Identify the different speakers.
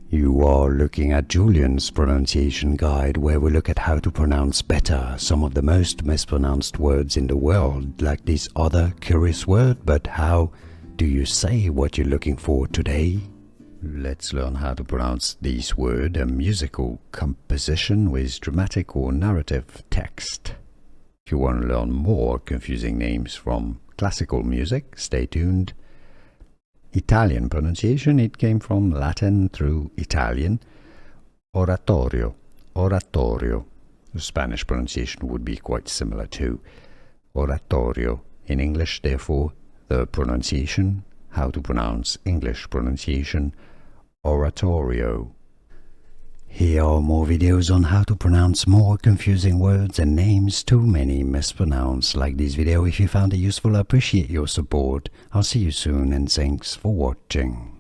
Speaker 1: You are looking at Julian's pronunciation guide, where we look at how to pronounce better some of the most mispronounced words in the world, like this other curious word. But how do you say what you're looking for today? Let's learn how to pronounce this word, a musical composition with dramatic or narrative text. If you want to learn more confusing names from classical music, stay tuned. Italian pronunciation, it came from Latin through Italian. Oratorio, oratorio. The Spanish pronunciation would be quite similar too. Oratorio. In English, therefore, the pronunciation, how to pronounce English pronunciation, oratorio. Here are more videos on how to pronounce more confusing words and names too many mispronounced. Like this video if you found it useful. I appreciate your support. I'll see you soon and thanks for watching.